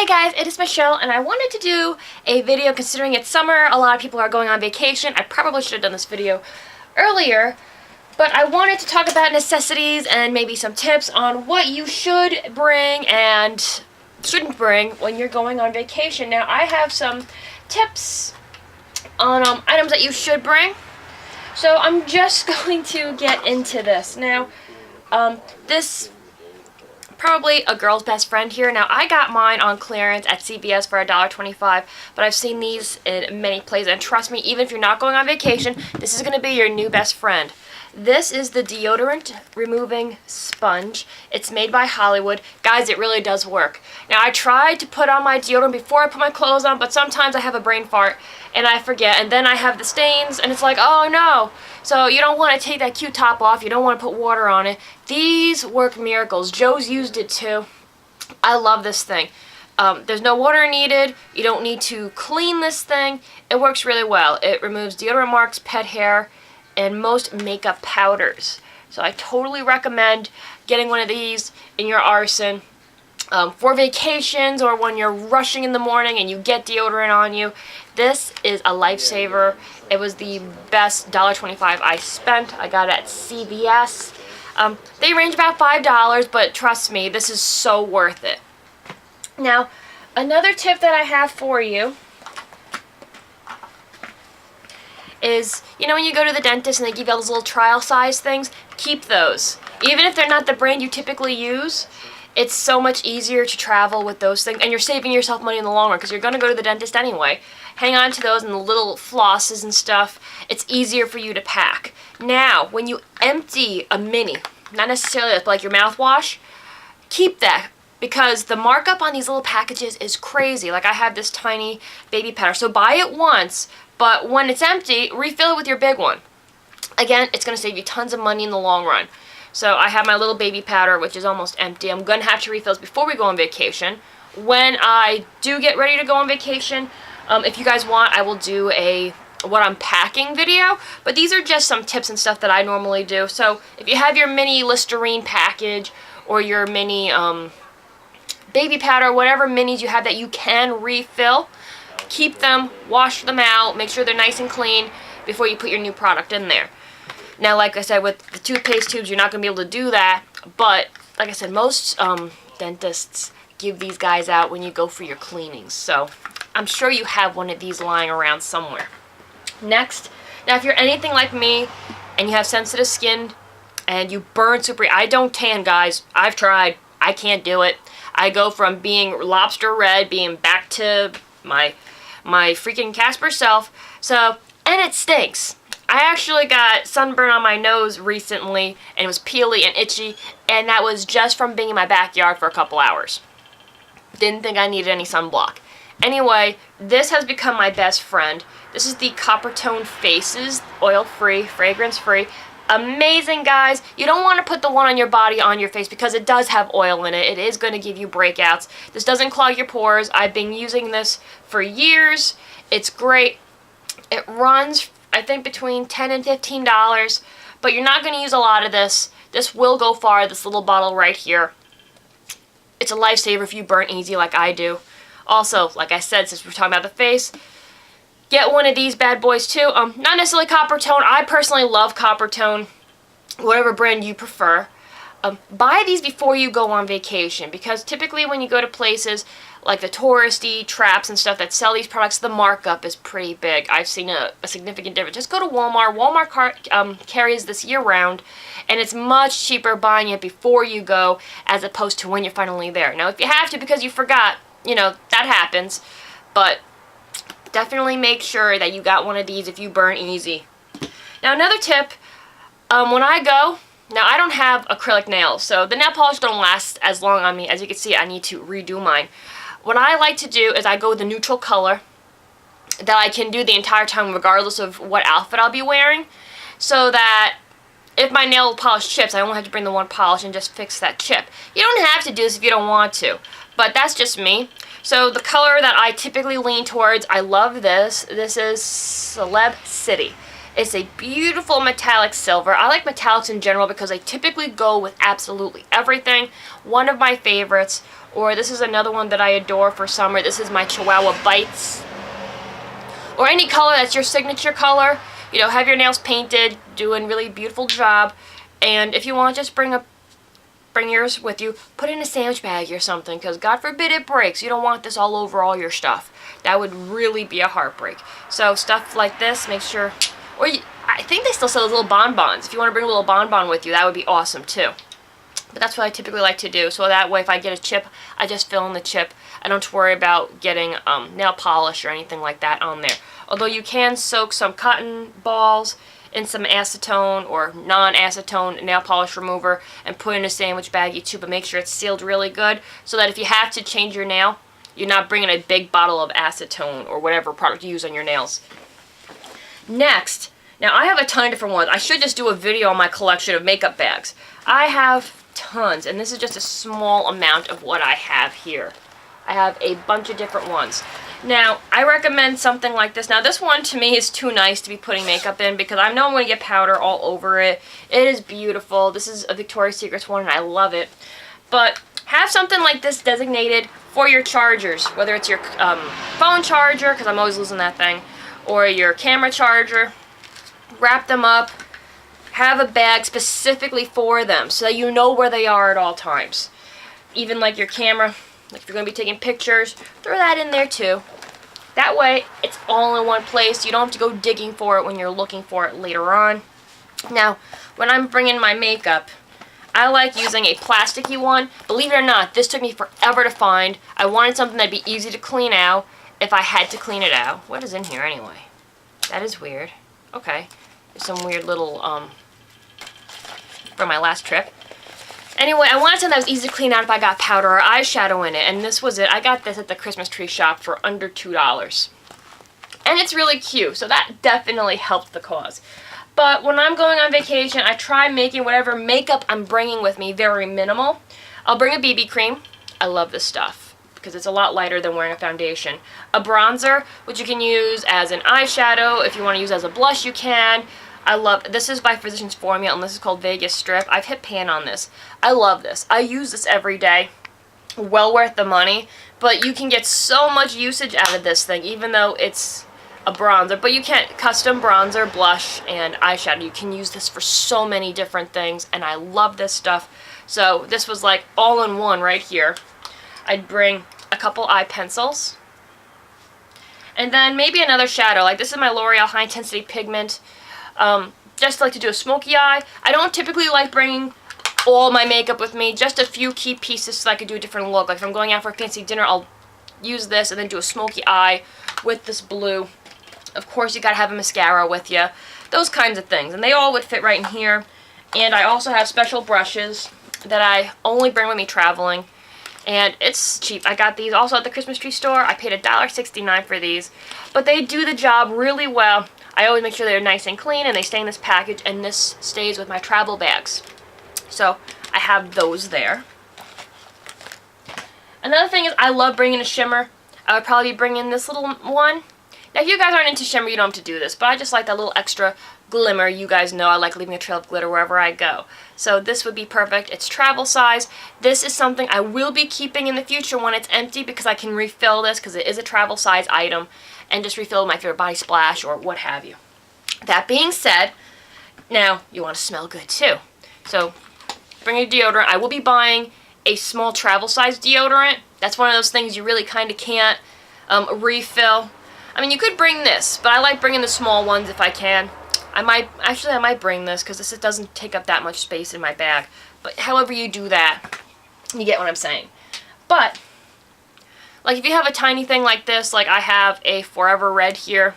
Hey guys, it is Michelle, and I wanted to do a video considering it's summer. A lot of people are going on vacation. I probably should have done this video earlier, but I wanted to talk about necessities and maybe some tips on what you should bring and shouldn't bring when you're going on vacation. Now, I have some tips on items that you should bring, so I'm just going to get into this. Now, this probably a girl's best friend here. Now, I got mine on clearance at CVS for $1.25, but I've seen these in many places, and trust me, even if you're not going on vacation, this is going to be your new best friend. This is the deodorant removing sponge. It's made by Hollywood. Guys, it really does work. Now, I tried to put on my deodorant before I put my clothes on, but sometimes I have a brain fart and I forget, and then I have the stains, and it's like, oh no. So you don't want to take that cute top off. You don't want to put water on it. These work miracles. Joe's used it too. I love this thing. There's no water needed. You don't need to clean this thing. It works really well. It removes deodorant marks, pet hair, and most makeup powders. So I totally recommend getting one of these in your arsenal for vacations or when you're rushing in the morning and you get deodorant on you. This is a lifesaver. It was the best $1.25 I spent. I got it at CVS. They range about $5, but trust me, this is so worth it. Now, another tip that I have for you is, you know when you go to the dentist and they give you all those little trial size things? Keep those. Even if they're not the brand you typically use, it's so much easier to travel with those things, and you're saving yourself money in the long run because you're going to go to the dentist anyway. Hang on to those and the little flosses and stuff. It's easier for you to pack. Now, when you empty a mini, not necessarily like your mouthwash, keep that, because the markup on these little packages is crazy. Like, I have this tiny baby powder, so buy it once, but when it's empty, refill it with your big one. Again, it's going to save you tons of money in the long run. So I have my little baby powder, which is almost empty. I'm going to have to refill this before we go on vacation. When I do get ready to go on vacation, if you guys want, I will do a what I'm packing video. But these are just some tips and stuff that I normally do. So if you have your mini Listerine package or your mini baby powder, whatever minis you have that you can refill, keep them, wash them out, make sure they're nice and clean before you put your new product in there. Now, like I said, with the toothpaste tubes, you're not going to be able to do that, but like I said, most dentists give these guys out when you go for your cleanings, so I'm sure you have one of these lying around somewhere. Next, now if you're anything like me and you have sensitive skin and you burn super, I don't tan, guys. I've tried. I can't do it. I go from being lobster red, being back to my freaking Casper self, so, and it stinks. I actually got sunburn on my nose recently, and it was peely and itchy, and that was just from being in my backyard for a couple hours. Didn't think I needed any sunblock. Anyway, this has become my best friend. This is the Copper Tone Faces, oil-free, fragrance-free. Amazing, guys. You don't want to put the one on your body on your face because it does have oil in it. It is going to give you breakouts. This doesn't clog your pores. I've been using this for years. It's great. It runs, I think, between $10 and $15, but you're not going to use a lot of this. This will go far, this little bottle right here. It's a lifesaver if you burn easy like I do. Also, like I said, since we're talking about the face, get one of these bad boys too. Not necessarily Copper Tone. I personally love Copper Tone, whatever brand you prefer. Buy these before you go on vacation, because typically when you go to places like the touristy traps and stuff that sell these products, the markup is pretty big. I've seen a significant difference. Just go to Walmart. Walmart carries this year-round, and it's much cheaper buying it before you go as opposed to when you're finally there. Now, if you have to because you forgot, you know, that happens, but definitely make sure that you got one of these if you burn easy. Now, another tip, when I go, now I don't have acrylic nails, so the nail polish don't last as long on me. As you can see, I need to redo mine. What I like to do is I go with a neutral color that I can do the entire time regardless of what outfit I'll be wearing, so that if my nail polish chips, I won't have to bring the one polish and just fix that chip. You don't have to do this if you don't want to, but that's just me. So the color that I typically lean towards, I love this. This is Celeb City. It's a beautiful metallic silver. I like metallics in general because they typically go with absolutely everything. One of my favorites. Or this is another one that I adore for summer. This is my Chihuahua Bites. Or any color that's your signature color. You know, have your nails painted, do a really beautiful job. And if you want, just bring yours with you. Put it in a sandwich bag or something, because God forbid it breaks. You don't want this all over all your stuff. That would really be a heartbreak. So stuff like this, make sure, or I think they still sell those little bonbons. If you want to bring a little bonbon with you, that would be awesome too. But that's what I typically like to do. So that way, if I get a chip, I just fill in the chip. I don't have to worry about getting nail polish or anything like that on there. Although you can soak some cotton balls in some acetone or non-acetone nail polish remover and put in a sandwich baggie too, but make sure it's sealed really good so that if you have to change your nail, you're not bringing a big bottle of acetone or whatever product you use on your nails. Next, now I have a ton of different ones. I should just do a video on my collection of makeup bags. I have tons, and this is just a small amount of what I have here. I have a bunch of different ones. Now, I recommend something like this. Now, this one to me is too nice to be putting makeup in because I know I'm going to get powder all over it. It is beautiful. This is a Victoria's Secret one, and I love it. But have something like this designated for your chargers, whether it's your phone charger, because I'm always losing that thing, or your camera charger. Wrap them up. Have a bag specifically for them so that you know where they are at all times. Even like your camera. Like if you're going to be taking pictures, throw that in there too. That way, it's all in one place. You don't have to go digging for it when you're looking for it later on. Now, when I'm bringing my makeup, I like using a plasticky one. Believe it or not, this took me forever to find. I wanted something that'd be easy to clean out if I had to clean it out. What is in here anyway? That is weird. Okay. There's some weird little, from my last trip. Anyway, I wanted something that was easy to clean out if I got powder or eyeshadow in it, and this was it. I got this at the Christmas tree shop for under $2. And it's really cute, so that definitely helped the cause. But when I'm going on vacation, I try making whatever makeup I'm bringing with me very minimal. I'll bring a BB cream. I love this stuff because it's a lot lighter than wearing a foundation. A bronzer, which you can use as an eyeshadow. If you want to use as a blush, you can. I love, this is by Physicians Formula, and this is called Vegas Strip. I've hit pan on this. I love this. I use this every day. Well worth the money, but you can get so much usage out of this thing, even though it's a bronzer. But you can't custom bronzer, blush, and eyeshadow. You can use this for so many different things, and I love this stuff. So this was like all in one right here. I'd bring a couple eye pencils, and then maybe another shadow. Like this is my L'Oreal High Intensity Pigment. Just like to do a smoky eye. I don't typically like bringing all my makeup with me, just a few key pieces so I could do a different look. Like if I'm going out for a fancy dinner, I'll use this and then do a smoky eye with this blue. Of course, you gotta have a mascara with you. Those kinds of things. And they all would fit right in here. And I also have special brushes that I only bring with me traveling. And it's cheap. I got these also at the Christmas tree store. I paid $1.69 for these. But they do the job really well. I always make sure they're nice and clean and they stay in this package, and this stays with my travel bags. So I have those there. Another thing is I love bringing a shimmer. I would probably be bringing this little one. Now if you guys aren't into shimmer, you don't have to do this, but I just like that little extra glimmer. You guys know I like leaving a trail of glitter wherever I go. So this would be perfect. It's travel size. This is something I will be keeping in the future when it's empty because I can refill this because it is a travel size item and just refill my favorite body splash or what have you. That being said, now you want to smell good too. So bring a deodorant. I will be buying a small travel size deodorant. That's one of those things you really kind of can't refill. I mean, you could bring this, but I like bringing the small ones if I can. I might bring this because this doesn't take up that much space in my bag. But however you do that, you get what I'm saying. But, like if you have a tiny thing like this, like I have a Forever Red here,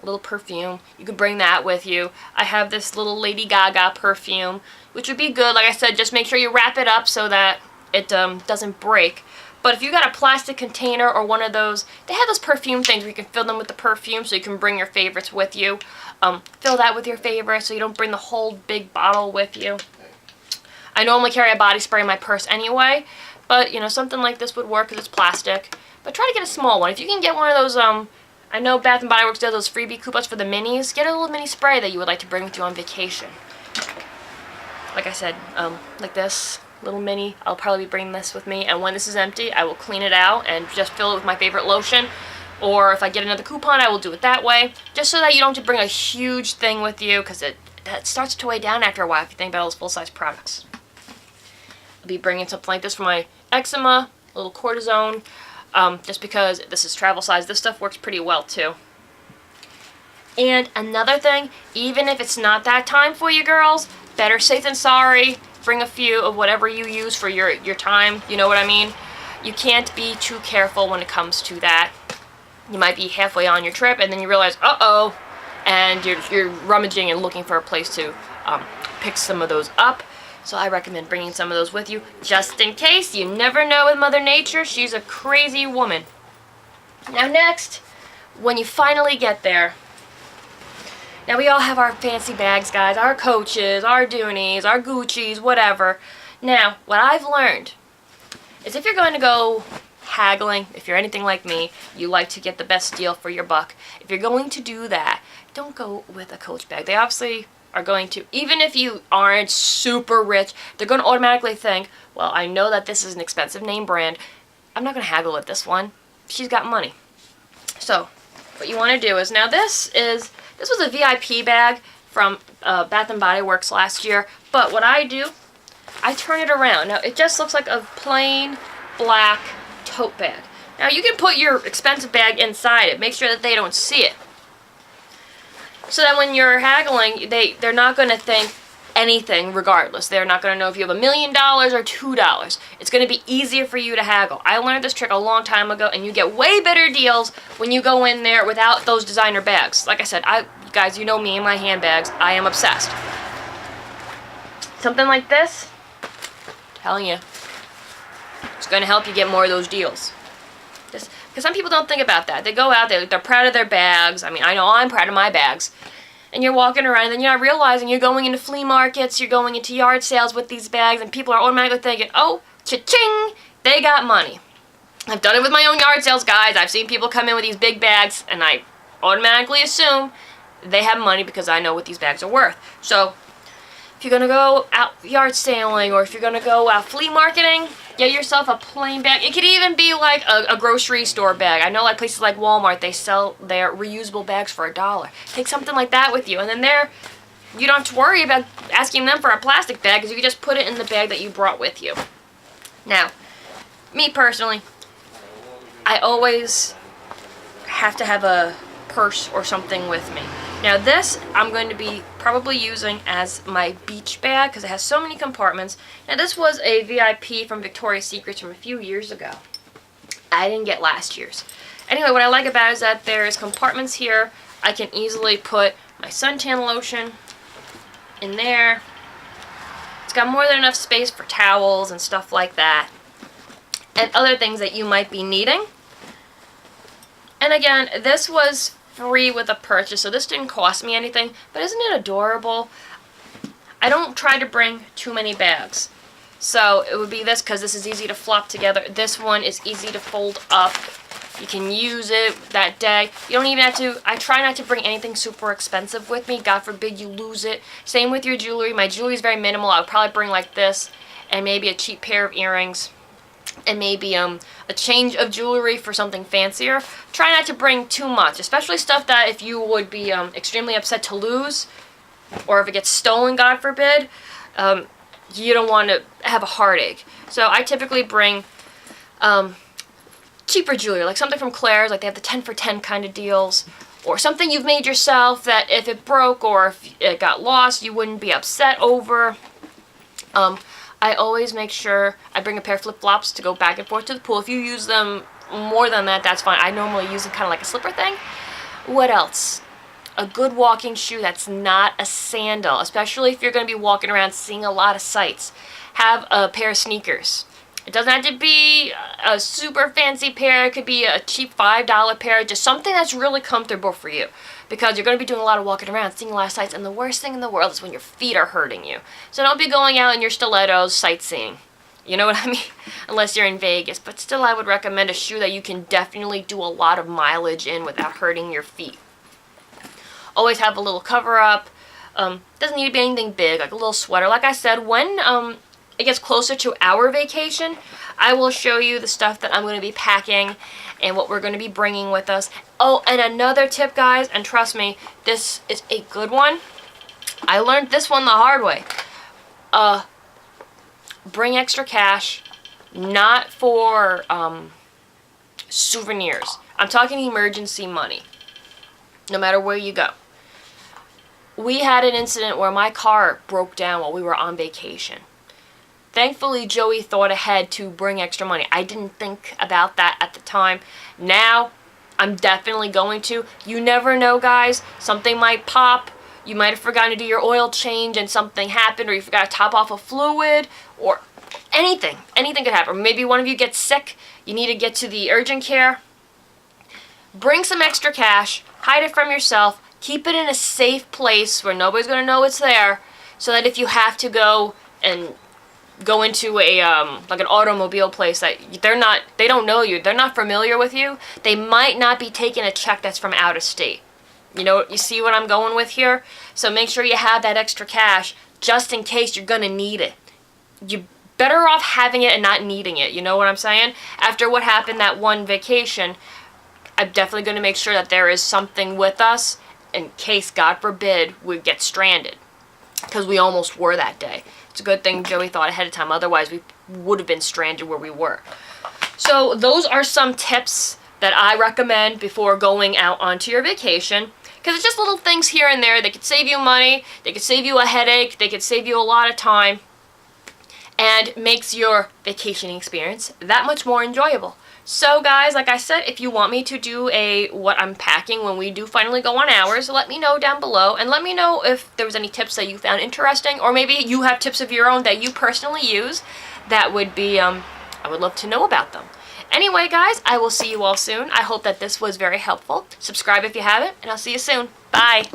a little perfume, you could bring that with you. I have this little Lady Gaga perfume, which would be good. Like I said, just make sure you wrap it up so that it doesn't break. But if you got a plastic container or one of those, they have those perfume things where you can fill them with the perfume so you can bring your favorites with you. Fill that with your favorites so you don't bring the whole big bottle with you. I normally carry a body spray in my purse anyway, but you know, something like this would work because it's plastic. But try to get a small one. If you can get one of those, I know Bath & Body Works does those freebie coupons for the minis, get a little mini spray that you would like to bring with you on vacation. Like I said, like this. little mini. I'll probably be bringing this with me, and when this is empty, I will clean it out and just fill it with my favorite lotion. Or if I get another coupon, I will do it that way, just so that you don't have to bring a huge thing with you, because that starts to weigh down after a while if you think about all those full-size products. I'll be bringing something like this for my eczema, a little cortisone, just because this is travel size. This stuff works pretty well too. And another thing, even if it's not that time for you girls, better safe than sorry. Bring a few of whatever you use for your time, you know what I mean? You can't be too careful when it comes to that. You might be halfway on your trip and then you realize, uh-oh, and you're rummaging and looking for a place to pick some of those up. So I recommend bringing some of those with you, just in case. You never know with Mother Nature. She's a crazy woman. Now next, when you finally get there, now we all have our fancy bags, guys, our Coaches, our Doonies, our Gucci's, whatever. Now, what I've learned is if you're going to go haggling, if you're anything like me, you like to get the best deal for your buck. If you're going to do that, don't go with a Coach bag. They obviously are going to, even if you aren't super rich, they're going to automatically think, well, I know that this is an expensive name brand. I'm not going to haggle at this one. She's got money. So, what you want to do is, now this was a VIP bag from Bath & Body Works last year, but what I do, I turn it around. Now, it just looks like a plain black tote bag. Now, you can put your expensive bag inside it. Make sure that they don't see it. So that when you're haggling, they're not going to think anything regardless. They're not going to know if you have $1 million or $2. It's going to be easier for you to haggle. I learned this trick a long time ago, and you get way better deals when you go in there without those designer bags. Like I said, guys, you know me and my handbags. I am obsessed. Something like this, telling you, it's going to help you get more of those deals. Just because some people don't think about that. They go out, they're proud of their bags. I mean, I know I'm proud of my bags. And you're walking around, and then you're not realizing you're going into flea markets, you're going into yard sales with these bags, and people are automatically thinking, oh, cha-ching, they got money. I've done it with my own yard sales, guys. I've seen people come in with these big bags, and I automatically assume they have money because I know what these bags are worth. So, if you're going to go out yard sailing, or if you're going to go out flea marketing, get yourself a plain bag. It could even be like a grocery store bag. I know like places like Walmart, they sell their reusable bags for $1. Take something like that with you, and then you don't have to worry about asking them for a plastic bag, because you can just put it in the bag that you brought with you. Now, me personally, I always have to have a purse or something with me. Now this, I'm going to be probably using as my beach bag because it has so many compartments. Now this was a VIP from Victoria's Secret from a few years ago. I didn't get last year's. Anyway, what I like about it is that there's compartments here. I can easily put my suntan lotion in there. It's got more than enough space for towels and stuff like that, and other things that you might be needing. And again, this was free with a purchase, so this didn't cost me anything, but isn't it adorable? I don't try to bring too many bags, so it would be this, because this is easy to flop together. This one is easy to fold up. You can use it that day. You don't even have to, I try not to bring anything super expensive with me. God forbid you lose it. Same with your jewelry. My jewelry is very minimal. I would probably bring like this, and maybe a cheap pair of earrings, and maybe a change of jewelry for something fancier. Try not to bring too much, especially stuff that if you would be extremely upset to lose, or if it gets stolen, God forbid, you don't want to have a heartache. So I typically bring cheaper jewelry, like something from Claire's, like they have the 10 for 10 kind of deals, or something you've made yourself that if it broke or if it got lost, you wouldn't be upset over. I always make sure I bring a pair of flip-flops to go back and forth to the pool. If you use them more than that, that's fine. I normally use them kind of like a slipper thing. What else? A good walking shoe that's not a sandal, especially if you're going to be walking around seeing a lot of sights. Have a pair of sneakers. It doesn't have to be a super fancy pair. It could be a cheap $5 pair. Just something that's really comfortable for you, because you're going to be doing a lot of walking around, seeing a lot of sights, and the worst thing in the world is when your feet are hurting you. So don't be going out in your stilettos sightseeing. You know what I mean? Unless you're in Vegas. But still, I would recommend a shoe that you can definitely do a lot of mileage in without hurting your feet. Always have a little cover-up. Doesn't need to be anything big, like a little sweater. Like I said, when it gets closer to our vacation, I will show you the stuff that I'm going to be packing and what we're going to be bringing with us. Oh, and another tip, guys, and trust me, this is a good one. I learned this one the hard way. Bring extra cash, not for souvenirs. I'm talking emergency money, no matter where you go. We had an incident where my car broke down while we were on vacation. Thankfully, Joey thought ahead to bring extra money. I didn't think about that at the time. Now, I'm definitely going to. You never know, guys. Something might pop. You might have forgotten to do your oil change and something happened, or you forgot to top off a fluid, or anything. Anything could happen. Maybe one of you gets sick. You need to get to the urgent care. Bring some extra cash. Hide it from yourself. Keep it in a safe place where nobody's going to know it's there, so that if you have to go into a like an automobile place that they don't know you, they're not familiar with you, they might not be taking a check that's from out of state. You see what I'm going with here? So make sure you have that extra cash just in case you're going to need it. You're better off having it and not needing it. You know what I'm saying? After what happened that one vacation, I'm definitely going to make sure that there is something with us in case, God forbid, we get stranded. Because we almost were that day. It's a good thing Joey thought ahead of time. Otherwise, we would have been stranded where we were. So those are some tips that I recommend before going out onto your vacation. Because it's just little things here and there. They could save you money. They could save you a headache. They could save you a lot of time. And makes your vacationing experience that much more enjoyable. So guys, like I said, if you want me to do what I'm packing when we do finally go on ours, let me know down below, and let me know if there was any tips that you found interesting, or maybe you have tips of your own that you personally use. That would be, I would love to know about them. Anyway, guys, I will see you all soon. I hope that this was very helpful. Subscribe if you haven't, and I'll see you soon. Bye.